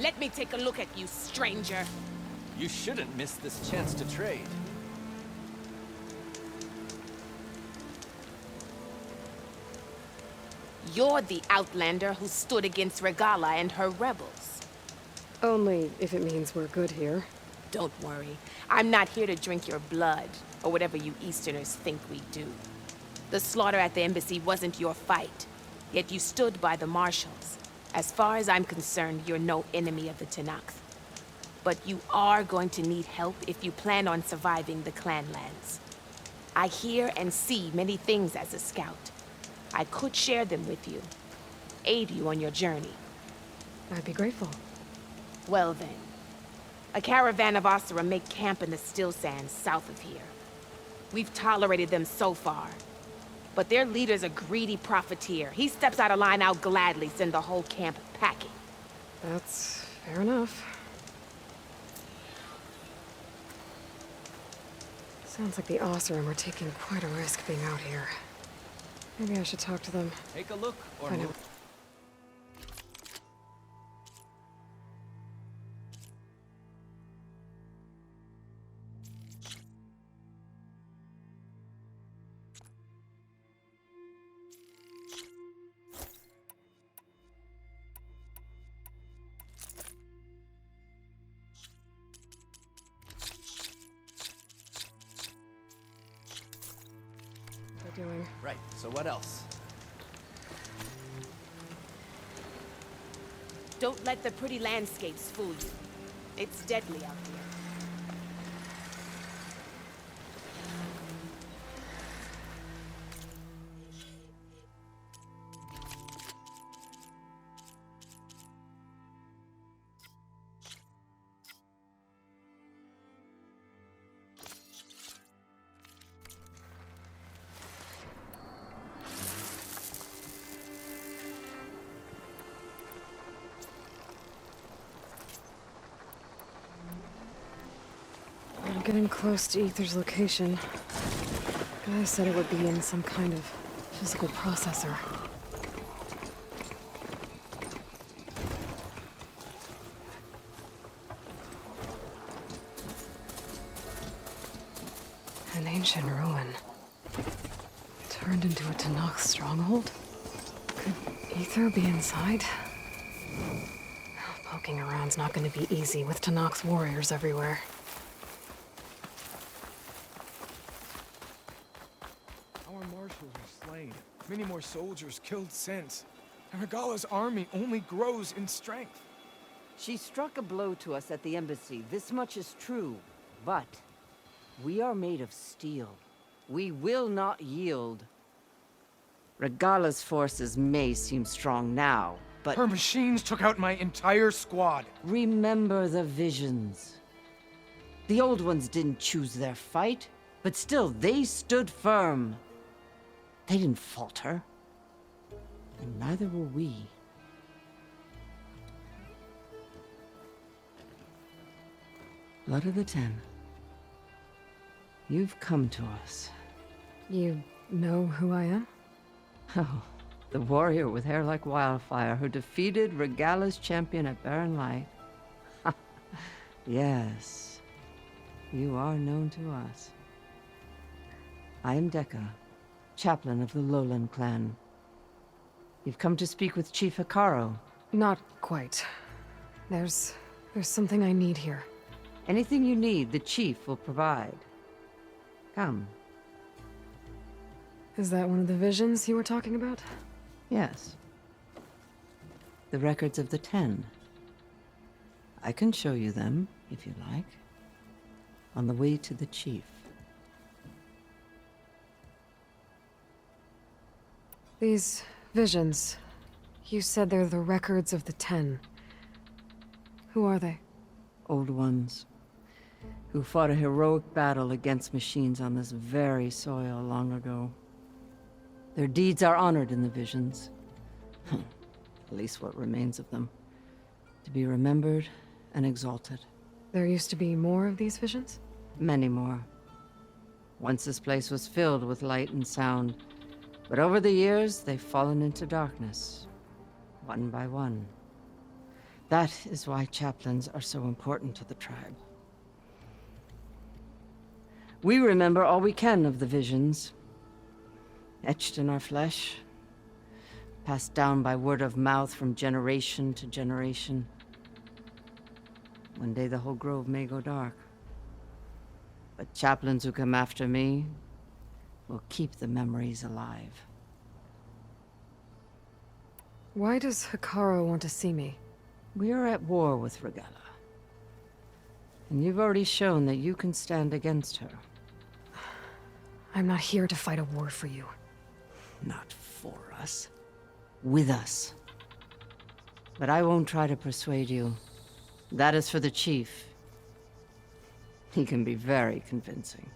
Let me take a look at you, stranger. You shouldn't miss this chance to trade. You're the outlander who stood against Regalla and her rebels. Only if it means we're good here. Don't worry. I'm not here to drink your blood, or whatever you Easterners think we do. The slaughter at the embassy wasn't your fight, yet you stood by the marshals. As far as I'm concerned, you're no enemy of the Tenakth. But you are going to need help if you plan on surviving the clanlands. I hear and see many things as a scout. I could share them with you, aid you on your journey. I'd be grateful. Well then, a caravan of Asura make camp in the still sands south of here. We've tolerated them so far, but their leader's a greedy profiteer. He steps out of line, I'll gladly send the whole camp packing. That's fair enough. Sounds like the Oseram are taking quite a risk being out here. Maybe I should talk to them. Take a look, or I know. move. Doing. Right, so what else? Don't let the pretty landscapes fool you. It's deadly out here. I'm getting close to Ether's location. Guy said it would be in some kind of physical processor. An ancient ruin. Turned into a Tenakth stronghold? Could Ether be inside? Poking around's not going to be easy with Tenakth's warriors everywhere. Our marshals are slain. Many more soldiers killed since. And Regalla's army only grows in strength. She struck a blow to us at the embassy. This much is true. But we are made of steel. We will not yield. Regalla's forces may seem strong now, but Her machines took out my entire squad. remember the visions. The old ones didn't choose their fight, but still they stood firm. They didn't falter. And neither will we. Blood of the Ten. You've come to us. You know who I am? Oh, the warrior with hair like wildfire who defeated Regalla's champion at Barren Light. Yes, you are known to us. I am Dekka, chaplain of the Lowland clan. You've come to speak with Chief Hikaru. Not quite. There's something I need here. Anything you need, the chief will provide. Come. Is that one of the visions you were talking about? Yes. The records of the Ten. I can show you them, if you like. On the way to the chief. These visions, you said they're the records of the Ten. Who are they? Old ones. Who fought a heroic battle against machines on this very soil long ago. Their deeds are honored in the visions. At least what remains of them. To be remembered and exalted. There used to be more of these visions? Many more. Once this place was filled with light and sound, but over the years they've fallen into darkness, one by one. That is why chaplains are so important to the tribe. We remember all we can of the visions, etched in our flesh, passed down by word of mouth from generation to generation. One day the whole grove may go dark. But chaplains who come after me will keep the memories alive. Why does Hikaru want to see me? We are at war with Regalla. And you've already shown that you can stand against her. I'm not here to fight a war for you. Not for us. With us. But I won't try to persuade you. That is for the chief. He can be very convincing.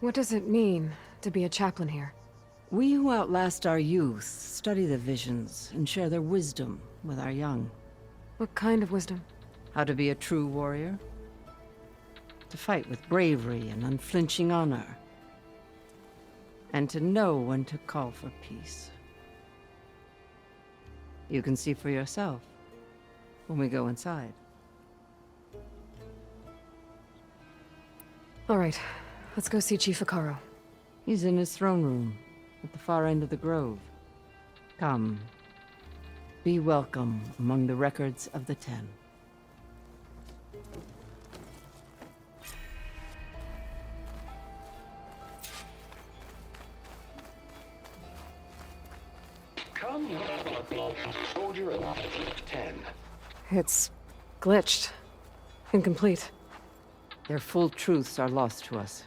What does it mean to be a chaplain here? We who outlast our youth study the visions and share their wisdom with our young. What kind of wisdom? How to be a true warrior. To fight with bravery and unflinching honor. And to know when to call for peace. You can see for yourself when we go inside. All right, let's go see Chief Hikaru. He's in his throne room, at the far end of the grove. Come. Be welcome among the records of the Ten. Come, soldier of 10. It's glitched. Incomplete. Their full truths are lost to us.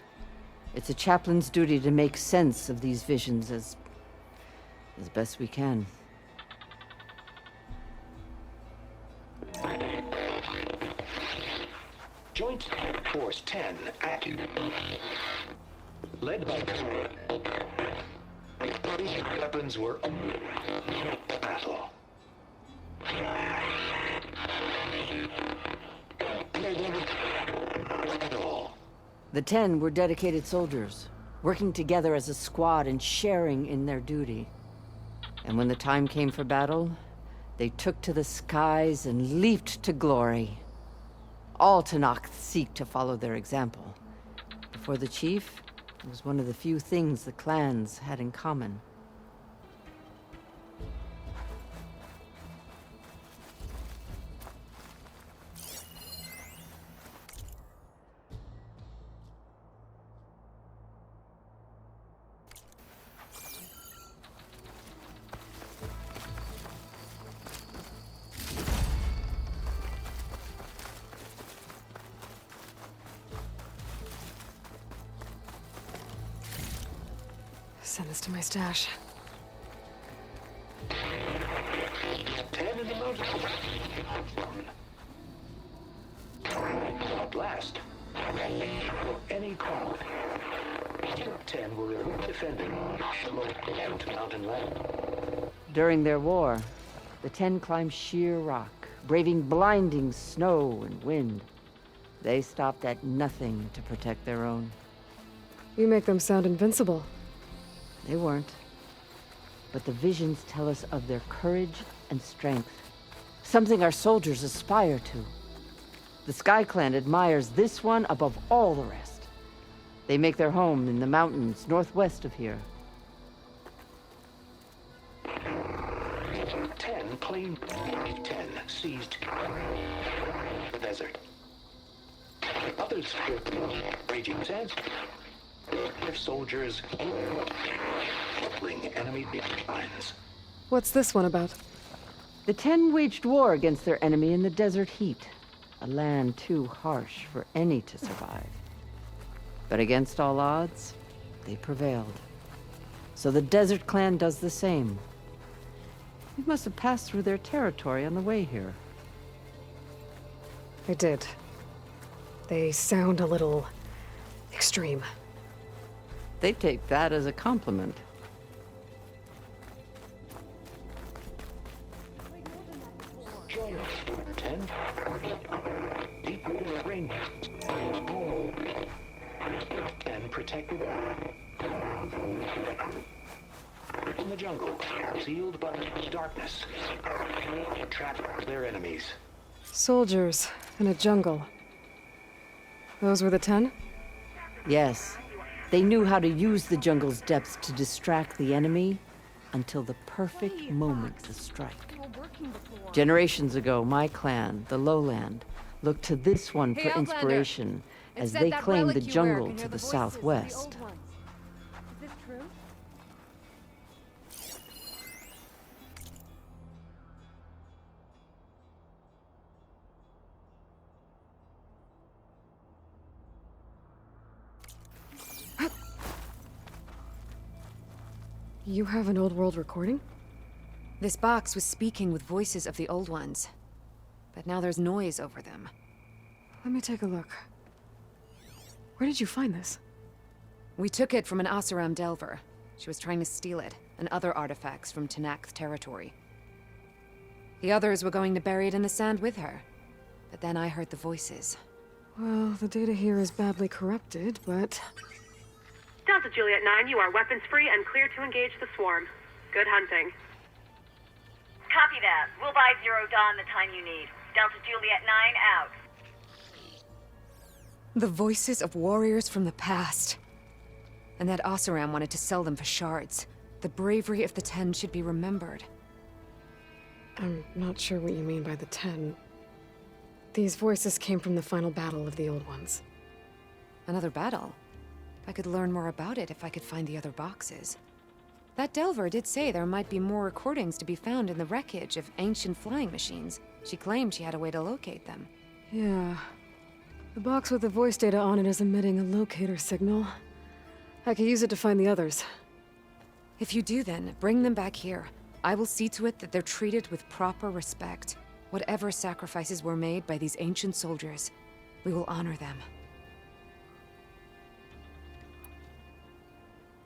It's a chaplain's duty to make sense of these visions as best we can. Joint Force 10 active. Led by weapons were battle. The 10 were dedicated soldiers, working together as a squad and sharing in their duty. And when the time came for battle, they took to the skies and leaped to glory. All Tenakth seek to follow their example. For the chief, it was one of the few things the clans had in common. Send this to my stash. 10 in the mountain. At last, any call. 10 were defending mountain land. During their war, the 10 climbed sheer rock, braving blinding snow and wind. They stopped at nothing to protect their own. You make them sound invincible. They weren't. But the visions tell us of their courage and strength. Something our soldiers aspire to. The Sky Clan admires this one above all the rest. They make their home in the mountains northwest of here. 10 claimed 10 seized the desert. Others with raging sands. Their soldiers killing enemy lines. What's this one about? The 10 waged war against their enemy in the desert heat, a land too harsh for any to survive. But against all odds, they prevailed. So the Desert Clan does the same. You must have passed through their territory on the way here. I did. They sound a little extreme. They take that as a compliment. Join us, 10. Deep rain. And protected. in the jungle, sealed by the darkness. Trap their enemies. Soldiers in a jungle. Those were the 10? Yes. They knew how to use the jungle's depths to distract the enemy until the perfect moment to strike. Generations ago, my clan, the Lowland, looked to this one for inspiration as they claimed the jungle to the southwest. Is this true? You have an old world recording? This box was speaking with voices of the old ones. But now there's noise over them. Let me take a look. Where did you find this? We took it from an Oseram Delver. She was trying to steal it, and other artifacts from Tenakth territory. The others were going to bury it in the sand with her. But then I heard the voices. Well, the data here is badly corrupted, but... Delta Juliet 9, you are weapons-free and clear to engage the swarm. Good hunting. Copy that. We'll buy Zero Dawn the time you need. Delta Juliet 9 out. The voices of warriors from the past. And that Oseram wanted to sell them for shards. The bravery of the 10 should be remembered. I'm not sure what you mean by the 10. These voices came from the final battle of the Old Ones. Another battle? I could learn more about it if I could find the other boxes. That Delver did say there might be more recordings to be found in the wreckage of ancient flying machines. She claimed she had a way to locate them. Yeah. The box with the voice data on it is emitting a locator signal. I could use it to find the others. If you do then, bring them back here. I will see to it that they're treated with proper respect. Whatever sacrifices were made by these ancient soldiers, we will honor them.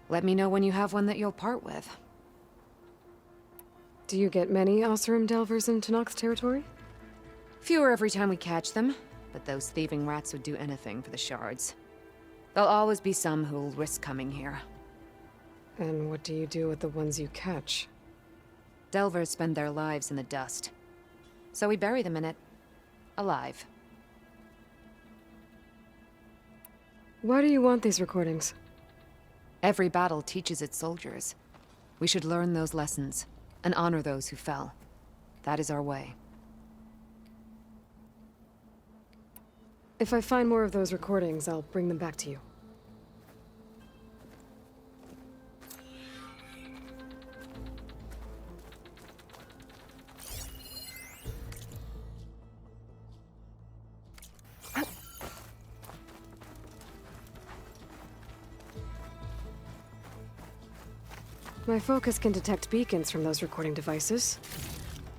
Let me know when you have one that you'll part with. Do you get many Oseram Delvers in Tenakth territory? Fewer every time we catch them, but those thieving rats would do anything for the shards. There'll always be some who'll risk coming here. And what do you do with the ones you catch? Delvers spend their lives in the dust. So we bury them in it, alive. Why do you want these recordings? Every battle teaches its soldiers. We should learn those lessons, and honor those who fell. That is our way. If I find more of those recordings, I'll bring them back to you. My focus can detect beacons from those recording devices.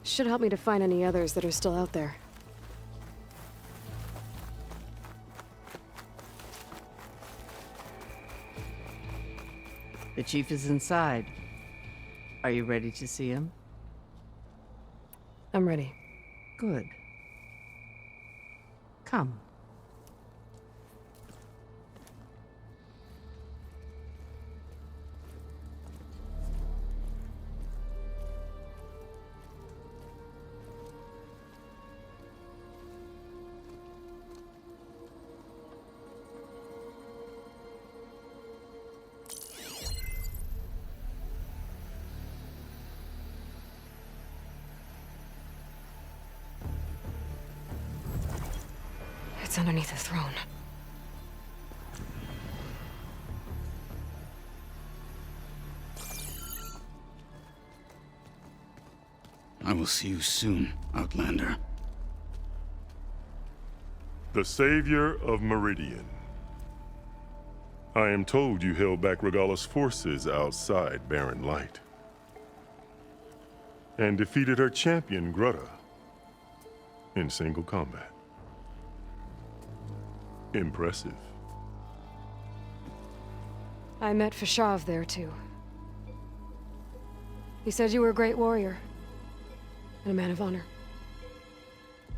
Should help me to find any others that are still out there. The chief is inside. Are you ready to see him? I'm ready. Good. Come. It's underneath the throne. I will see you soon, Outlander. The Savior of Meridian. I am told you held back Regalla's forces outside Barren Light. And defeated her champion, Grutta, in single combat. Impressive. I met Fashav there, too. He said you were a great warrior. And a man of honor.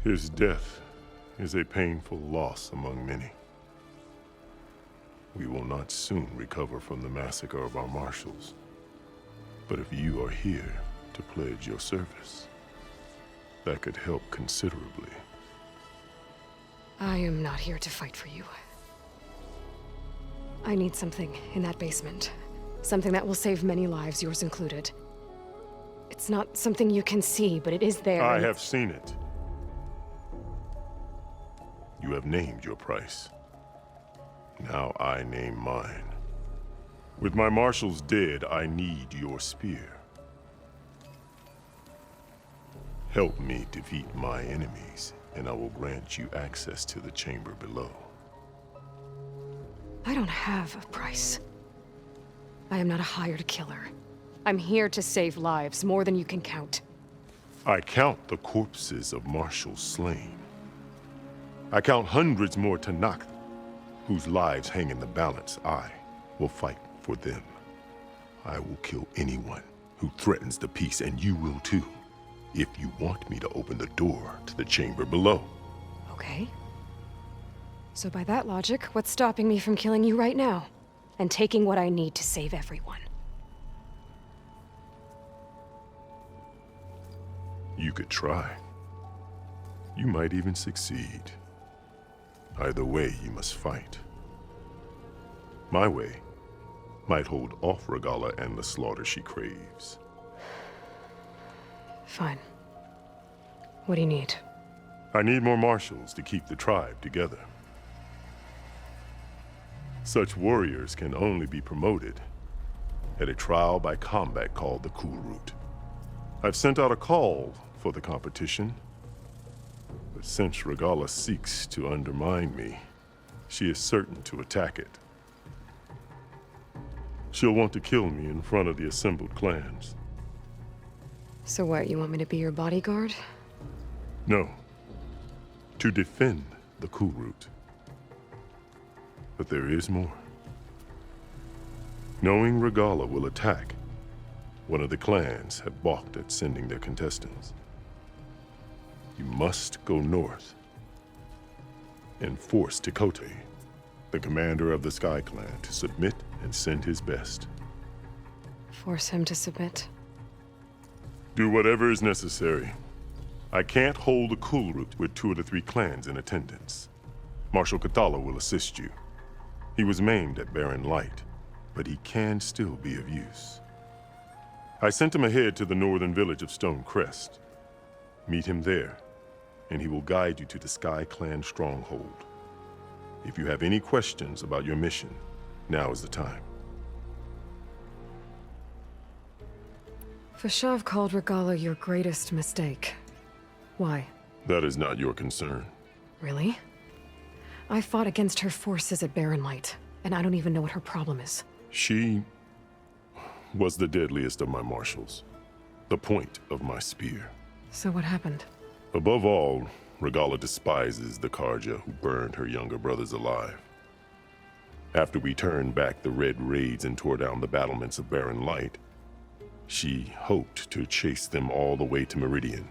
His death is a painful loss among many. We will not soon recover from the massacre of our marshals. But if you are here to pledge your service, that could help considerably. I am not here to fight for you. I need something in that basement. Something that will save many lives, yours included. It's not something you can see, but it is there. I have seen it. You have named your price. Now I name mine. With my marshals dead, I need your spear. Help me defeat my enemies, and I will grant you access to the chamber below. I don't have a price. I am not a hired killer. I'm here to save lives, more than you can count. I count the corpses of marshals slain. I count hundreds more Tanakh, whose lives hang in the balance. I will fight for them. I will kill anyone who threatens the peace, and you will too, if you want me to open the door to the chamber below. Okay. So by that logic, what's stopping me from killing you right now? And taking what I need to save everyone? You could try. You might even succeed. Either way, you must fight. My way might hold off Regalla and the slaughter she craves. Fine. What do you need? I need more marshals to keep the tribe together. Such warriors can only be promoted at a trial by combat called the Cool Route. I've sent out a call for the competition, but since Regalla seeks to undermine me, she is certain to attack it. She'll want to kill me in front of the assembled clans. So what, you want me to be your bodyguard? No. To defend the Cool Route. But there is more. Knowing Regalla will attack, one of the clans have balked at sending their contestants. You must go north and force Tekote, the commander of the Sky Clan, to submit and send his best. Force him to submit? Do whatever is necessary. I can't hold the Cool Route with 2 of the 3 clans in attendance. Marshal Kathala will assist you. He was maimed at Barren Light, but he can still be of use. I sent him ahead to the northern village of Stone Crest. Meet him there, and he will guide you to the Sky Clan stronghold. If you have any questions about your mission, now is the time. Fashav called Regalla your greatest mistake. Why? That is not your concern. Really? I fought against her forces at Barren Light, and I don't even know what her problem is. She was the deadliest of my marshals, the point of my spear. So what happened? Above all, Regalla despises the Karja who burned her younger brothers alive. After we turned back the Red Raids and tore down the battlements of Barren Light, she hoped to chase them all the way to Meridian.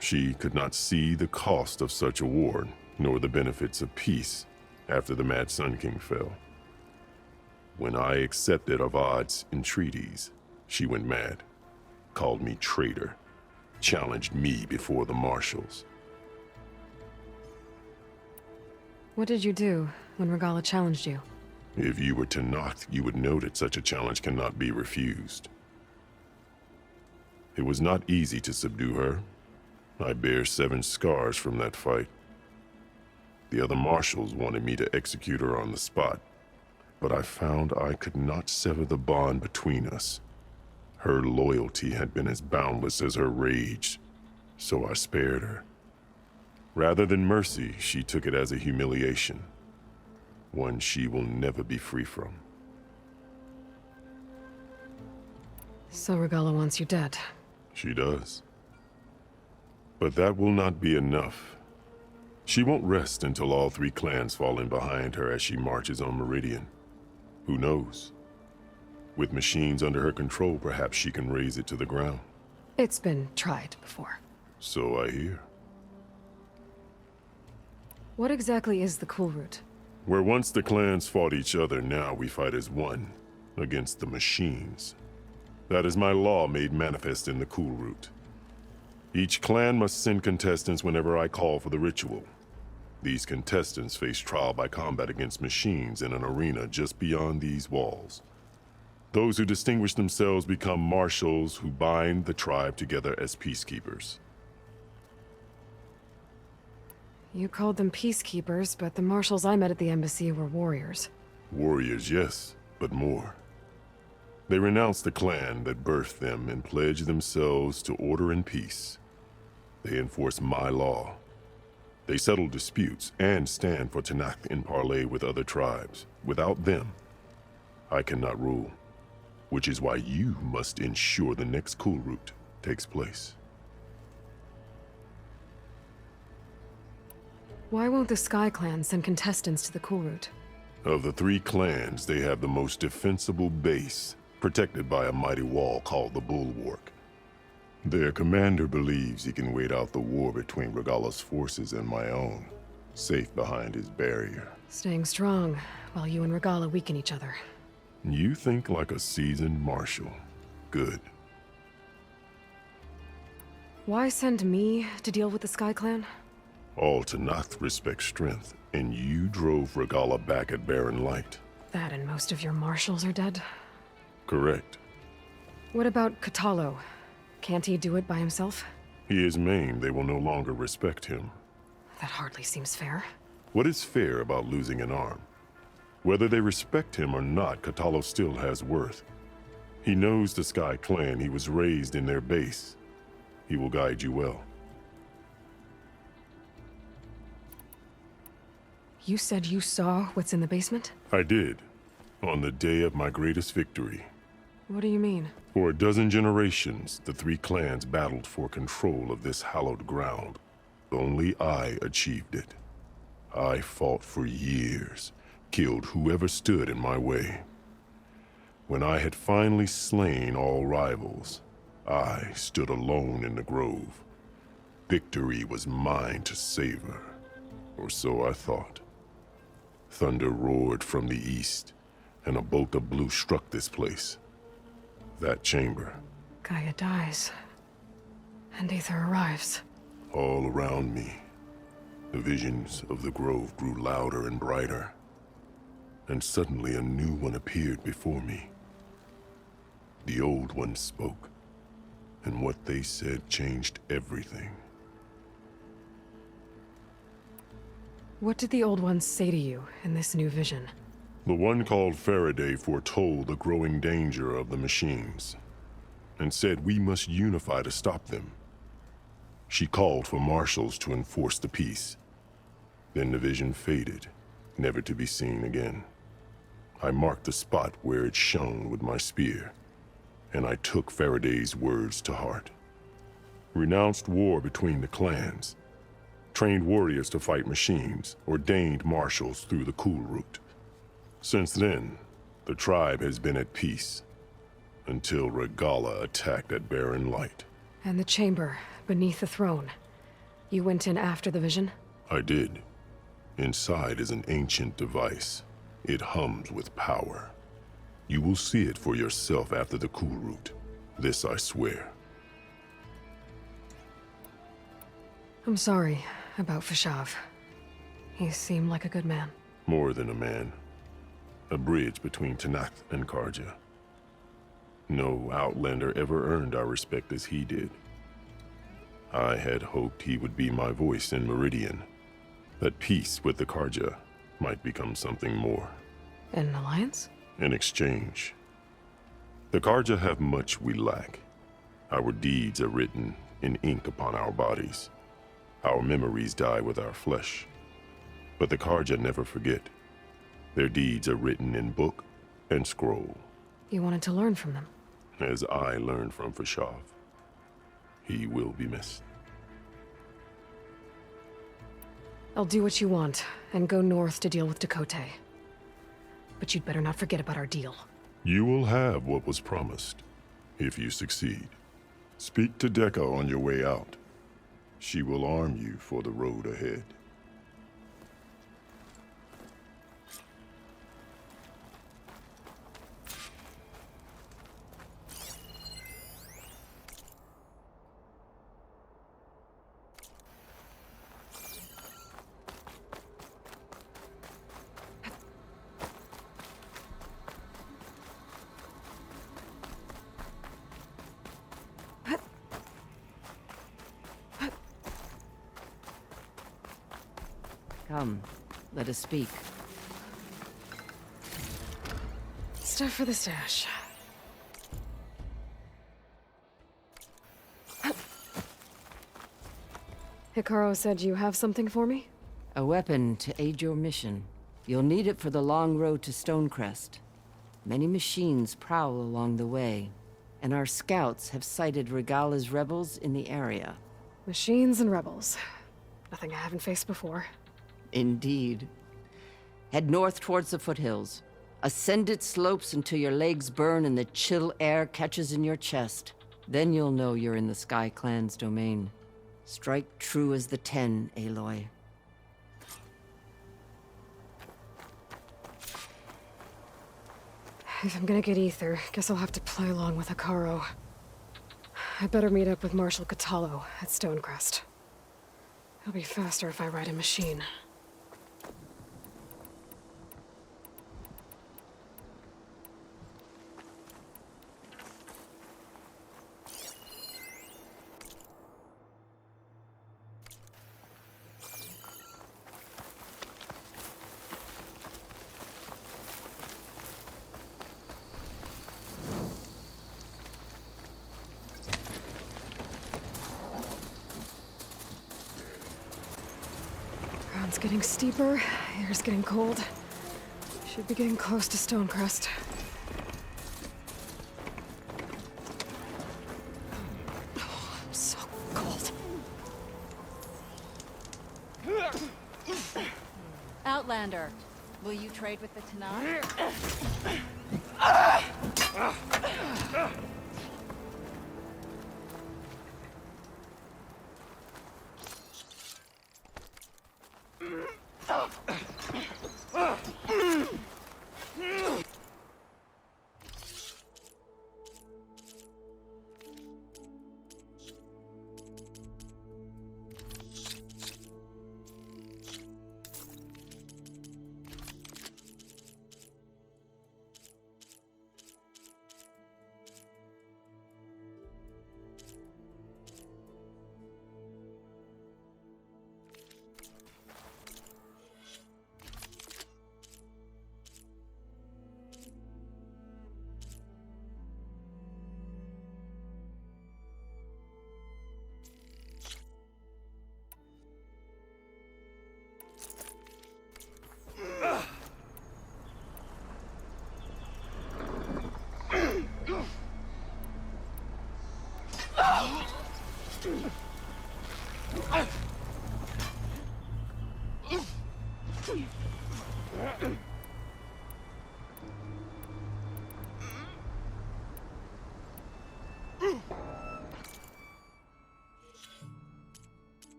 She could not see the cost of such a war, nor the benefits of peace after the Mad Sun King fell. When I accepted AphrOz entreaties, she went mad, called me traitor, challenged me before the marshals. What did you do when Regalla challenged you? If you were Tanakh, you would know that such a challenge cannot be refused. It was not easy to subdue her. I bear 7 scars from that fight. The other marshals wanted me to execute her on the spot, but I found I could not sever the bond between us. Her loyalty had been as boundless as her rage, so I spared her. Rather than mercy, she took it as a humiliation, one she will never be free from. So Regalla wants you dead? She does. But that will not be enough. She won't rest until all 3 clans fall in behind her as she marches on Meridian. Who knows? With machines under her control, perhaps she can raze it to the ground. It's been tried before. So I hear. What exactly is the Cool Route? Where once the clans fought each other, now we fight as one, against the machines. That is my law made manifest in the Cool Route. Each clan must send contestants whenever I call for the ritual. These contestants face trial by combat against machines in an arena just beyond these walls. Those who distinguish themselves become marshals who bind the tribe together as peacekeepers. You called them peacekeepers, but the marshals I met at the embassy were warriors. Warriors, yes, but more. They renounce the clan that birthed them and pledge themselves to order and peace. They enforce my law. They settle disputes and stand for Tenakth in parley with other tribes. Without them, I cannot rule. Which is why you must ensure the next Cool Route takes place. Why won't the Sky Clan send contestants to the Cool Route? Of the 3 clans, they have the most defensible base, protected by a mighty wall called the Bulwark. Their commander believes he can wait out the war between Regalla's forces and my own, safe behind his barrier. Staying strong, while you and Regalla weaken each other. You think like a seasoned marshal. Good. Why send me to deal with the Sky Clan? All Tenakth respect strength, and you drove Regalla back at Barren Light. That and most of your marshals are dead? Correct. What about Kotallo? Can't he do it by himself? He is maimed. They will no longer respect him. That hardly seems fair. What is fair about losing an arm? Whether they respect him or not, Kotallo still has worth. He knows the Sky Clan. He was raised in their base. He will guide you well. You said you saw what's in the basement? I did, on the day of my greatest victory. What do you mean? For a dozen generations, the 3 clans battled for control of this hallowed ground. Only I achieved it. I fought for years, killed whoever stood in my way. When I had finally slain all rivals, I stood alone in the grove. Victory was mine to savor, or so I thought. Thunder roared from the east, and a bolt of blue struck this place. That chamber. Gaia dies, and Aether arrives. All around me, the visions of the grove grew louder and brighter, and suddenly a new one appeared before me. The old one spoke, and what they said changed everything. What did the old ones say to you in this new vision? The one called Faraday foretold the growing danger of the machines, and said we must unify to stop them. She called for marshals to enforce the peace. Then the vision faded, never to be seen again. I marked the spot where it shone with my spear, and I took Faraday's words to heart. Renounced war between the clans, trained warriors to fight machines, ordained marshals through the Cool Route. Since then, the tribe has been at peace, until Regalla attacked at Barren Light. And the chamber, beneath the throne. You went in after the vision? I did. Inside is an ancient device. It hums with power. You will see it for yourself after the Cool Route. This I swear. I'm sorry about Fashav. He seemed like a good man. More than a man. A bridge between Tenakth and Karja. No Outlander ever earned our respect as he did. I had hoped he would be my voice in Meridian. That peace with the Karja might become something more. An alliance? In exchange. The Karja have much we lack. Our deeds are written in ink upon our bodies. Our memories die with our flesh. But the Karja never forget. Their deeds are written in book and scroll. You wanted to learn from them? As I learned from Fashav. He will be missed. I'll do what you want, and go north to deal with Dakota. But you'd better not forget about our deal. You will have what was promised, if you succeed. Speak to Dekka on your way out. She will arm you for the road ahead. Come, let us speak. Stuff for the stash. Hikaru said you have something for me? A weapon to aid your mission. You'll need it for the long road to Stonecrest. Many machines prowl along the way, and our scouts have sighted Regala's rebels in the area. Machines and rebels. Nothing I haven't faced before. Indeed. Head north towards the foothills. Ascend its slopes until your legs burn and the chill air catches in your chest. Then you'll know you're in the Sky Clan's domain. Strike true as the 10, Aloy. If I'm gonna get ether, guess I'll have to play along with Hikaru. I better meet up with Marshal Catallo at Stonecrest. It'll be faster if I ride a machine. Ground's getting steeper, air's getting cold. Should be getting close to Stonecrest. Oh, I'm so cold. Outlander, will you trade with the Tanakh?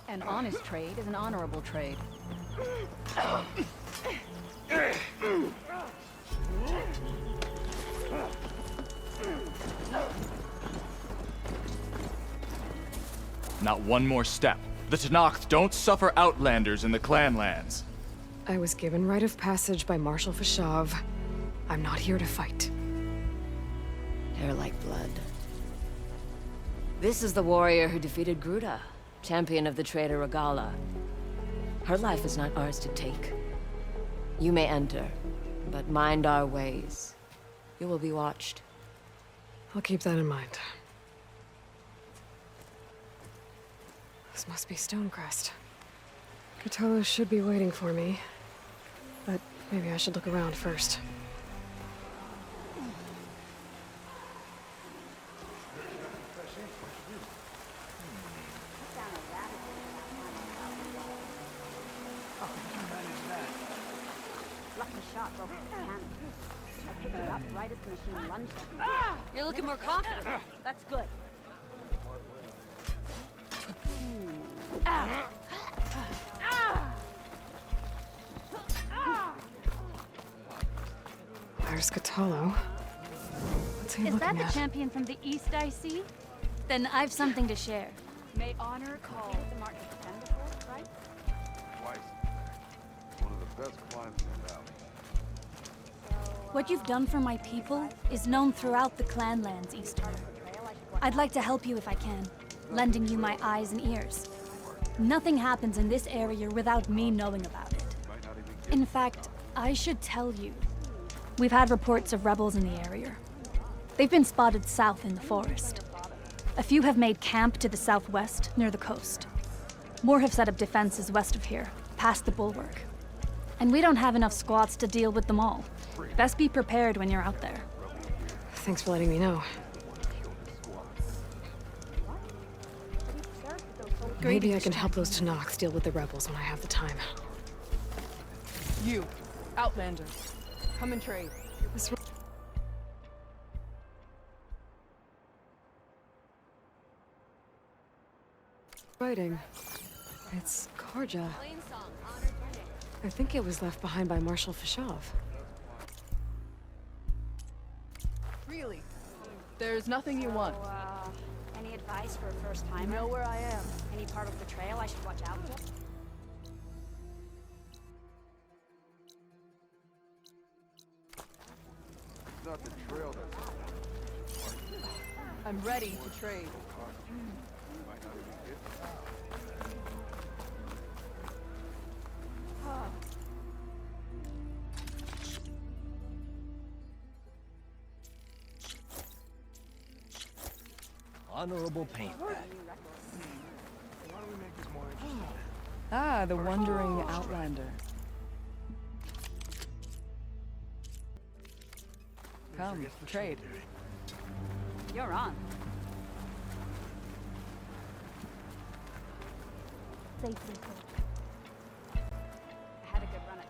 An honest trade is an honorable trade. Not one more step. The Tanakh don't suffer outlanders in the Clanlands. I was given rite of passage by Marshal Fashav. I'm not here to fight. Hair like blood. This is the warrior who defeated Gruta, champion of the traitor Regala. Her life is not ours to take. You may enter, but mind our ways. You will be watched. I'll keep that in mind. This must be Stonecrest. Catallo should be waiting for me, but maybe I should look around first. You're looking more confident. That's good. There's Catallo. What's he Is looking that the at? champion from the East I see? Then I've something to share. May honor call. The mark of the before, right? Twice. One of the best climbs in the valley. What you've done for my people is known throughout the clanlands, Easter. I'd like to help you if I can, lending you my eyes and ears. Nothing happens in this area without me knowing about it. In fact, I should tell you. We've had reports of rebels in the area. They've been spotted south in the forest. A few have made camp to the southwest, near the coast. More have set up defenses west of here, past the bulwark. And we don't have enough squads to deal with them all. Best be prepared when you're out there. Thanks for letting me know. Maybe I can help those Tanaks deal with the rebels when I have the time. You, Outlander, come and trade. Writing. It's Karja. I think it was left behind by Marshal Fashov. Really? There's nothing you want. Any advice for a first timer? You know where I am. Any part of the trail I should watch out for? It's not the trail that's... I'm ready to trade. Honorable paint bag. Ah, the wandering Outlander. Come, trade. You're on. Safely. I had a good run at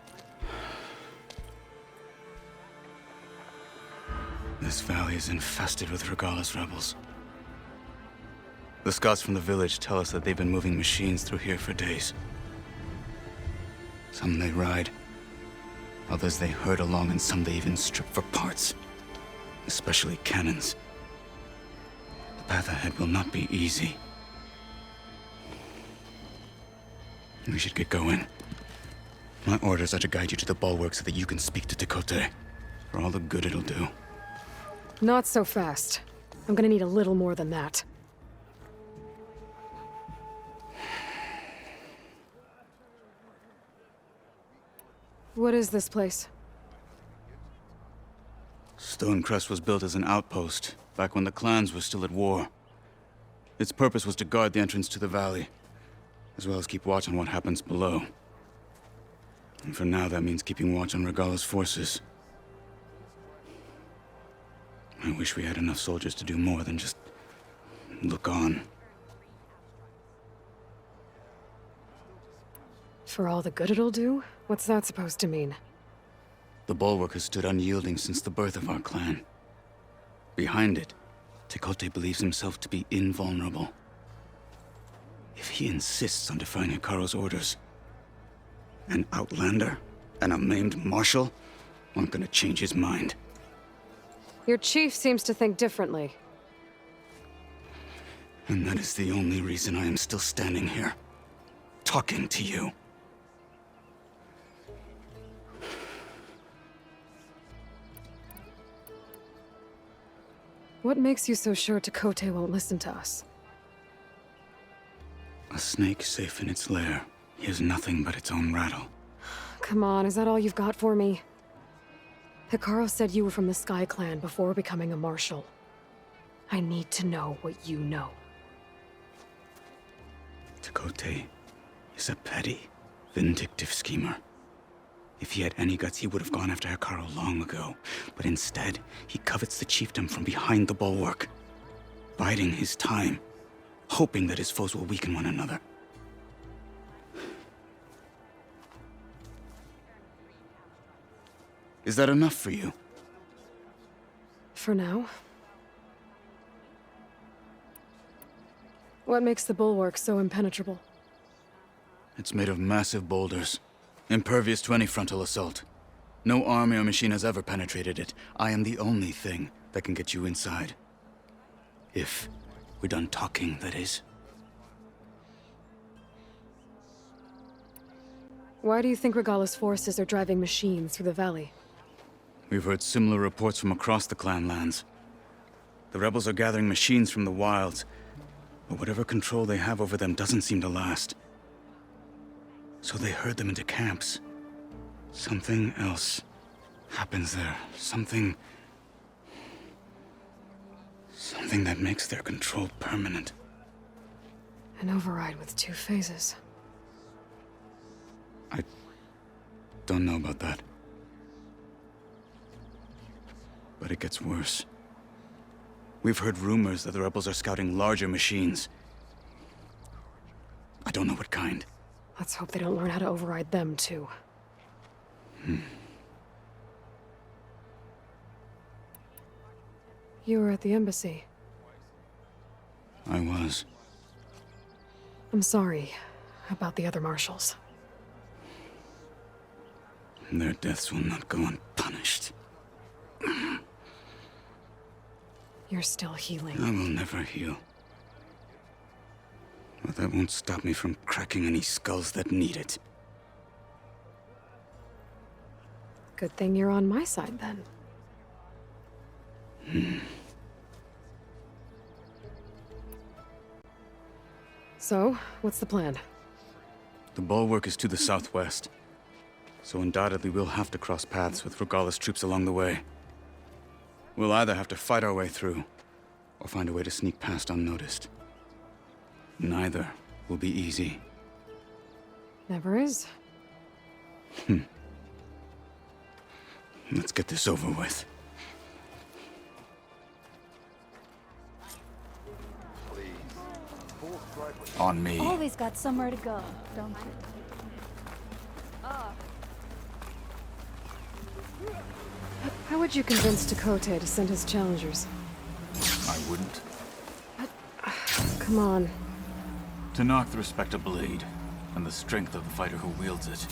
This valley is infested with Regalla's rebels. The scouts from the village tell us that they've been moving machines through here for days. Some they ride, others they herd along, and some they even strip for parts. Especially cannons. The path ahead will not be easy. We should get going. My orders are to guide you to the bulwark so that you can speak to Tekote. For all the good it'll do. Not so fast. I'm gonna need a little more than that. What is this place? Stonecrest was built as an outpost, back when the clans were still at war. Its purpose was to guard the entrance to the valley, as well as keep watch on what happens below. And for now, that means keeping watch on Regalla's forces. I wish we had enough soldiers to do more than just look on. For all the good it'll do? What's that supposed to mean? The bulwark has stood unyielding since the birth of our clan. Behind it, Tekote believes himself to be invulnerable. If he insists on defying Hikaru's orders, an outlander and a maimed marshal aren't gonna change his mind. Your chief seems to think differently. And that is the only reason I am still standing here, talking to you. What makes you so sure Tekote won't listen to us? A snake safe in its lair hears nothing but its own rattle. Come on, is that all you've got for me? Hikaru said you were from the Sky Clan before becoming a marshal. I need to know what you know. Tekote is a petty, vindictive schemer. If he had any guts, he would have gone after Hikaru long ago. But instead, he covets the chiefdom from behind the bulwark, biding his time, hoping that his foes will weaken one another. Is that enough for you? For now. What makes the bulwark so impenetrable? It's made of massive boulders, impervious to any frontal assault. No army or machine has ever penetrated it. I am the only thing that can get you inside. If we're done talking, that is. Why do you think Regalla's forces are driving machines through the valley? We've heard similar reports from across the clan lands. The rebels are gathering machines from the wilds, but whatever control they have over them doesn't seem to last. So they herd them into camps. Something else happens there. Something that makes their control permanent. An override with 2 phases. I don't know about that. But it gets worse. We've heard rumors that the rebels are scouting larger machines. I don't know what kind. Let's hope they don't learn how to override them, too. You were at the embassy. I was. I'm sorry about the other marshals. Their deaths will not go unpunished. You're still healing. I will never heal. But that won't stop me from cracking any skulls that need it. Good thing you're on my side, then. So, what's the plan? The bulwark is to the southwest, so undoubtedly we'll have to cross paths with Regalla's troops along the way. We'll either have to fight our way through, or find a way to sneak past unnoticed. Neither will be easy. Never is. Let's get this over with. On me. Always got somewhere to go, don't you? How would you convince Tekote to send his challengers? I wouldn't. Come on. To knock the respect of blade, and the strength of the fighter who wields it.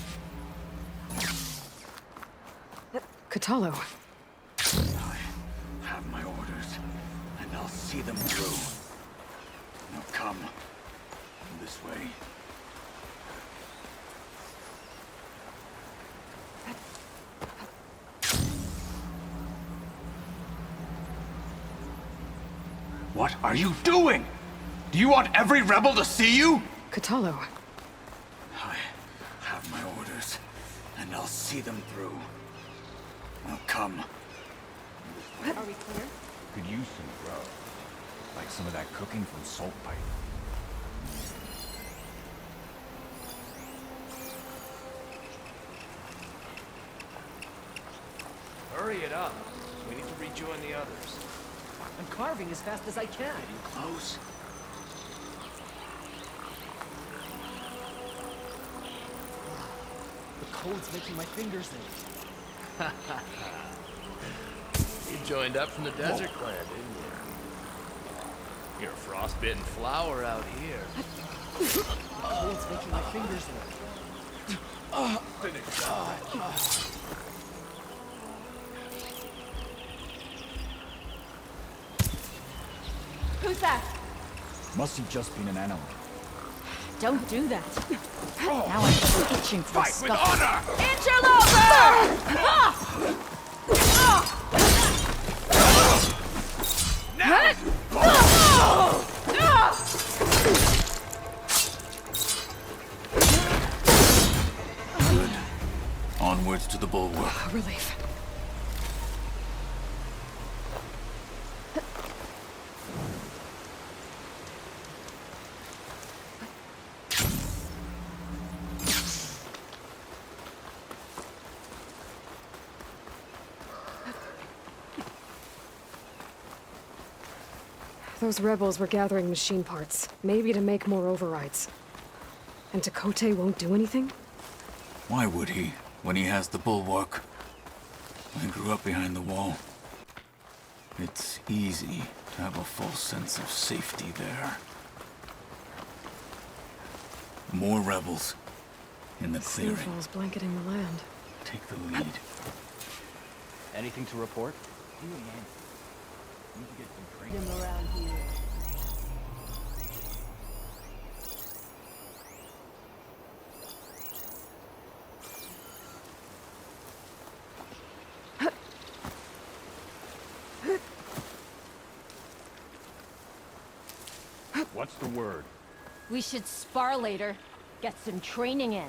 Katalo. I have my orders, and I'll see them through. Now come. This way. What are you doing? Do you want every rebel to see you? Katalo. I have my orders, and I'll see them through. Now come. Are we clear? Could use some grub. Like some of that cooking from Salt Pipe. Hurry it up. We need to rejoin the others. I'm carving as fast as I can. Getting close. The code's making my fingers ache. You joined up from the desert clan, didn't you? You're a frostbitten flower out here. The code's making my fingers ache. Finish. Who's that? Must have just been an animal. Don't do that. Now I'm just itching for Fight with honor! Good. Onwards to the bulwark. Relief. Those rebels were gathering machine parts, maybe to make more overrides. And Tekote won't do anything? Why would he, when he has the bulwark? I grew up behind the wall. It's easy to have a false sense of safety there. More rebels in the clearing. Snowfall's blanketing the land. take the lead. Anything to report? Need to get some training. Him around here. What's the word? We should spar later. Get some training in.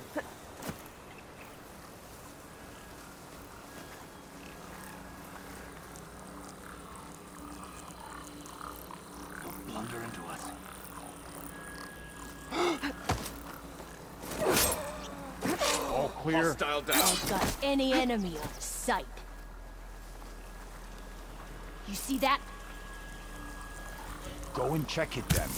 Don't blunder into us. All clear. Hostile down. I've got any enemy on sight. You see that? Go and check it then.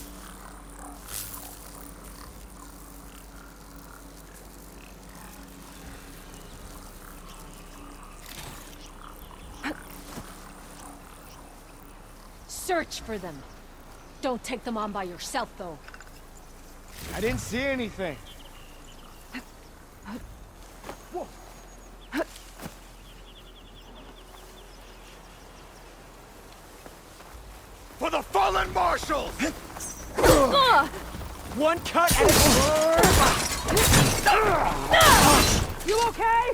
Search for them. Don't take them on by yourself, though. I didn't see anything. For the fallen marshals! One cut and it's... You okay?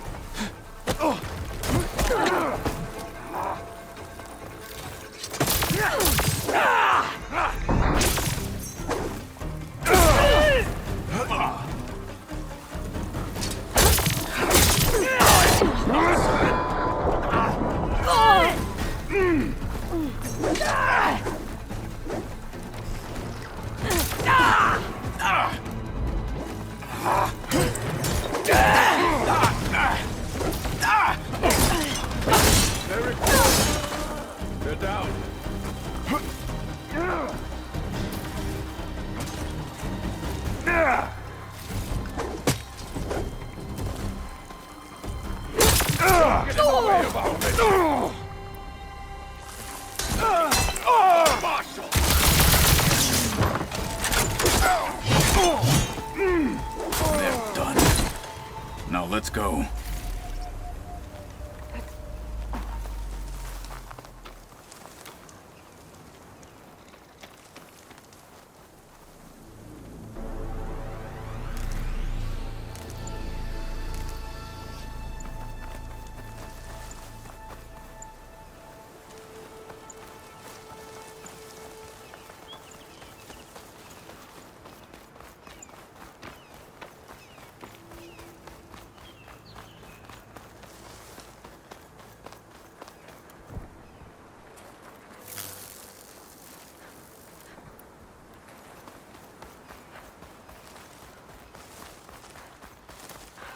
They're down. Get in the way of our mission. Marshal! They're done. Now let's go.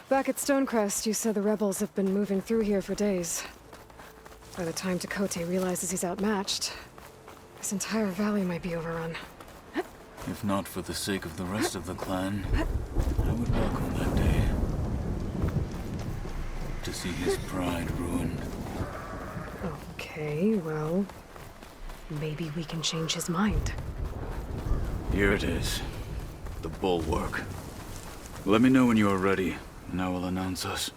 Back at Stonecrest, you said the rebels have been moving through here for days. By the time Tekote realizes he's outmatched, this entire valley might be overrun. If not for the sake of the rest of the clan, I would welcome that day. To see his pride ruined. Okay, well, maybe we can change his mind. Here it is. The bulwark. Let me know when you are ready, and I will announce us.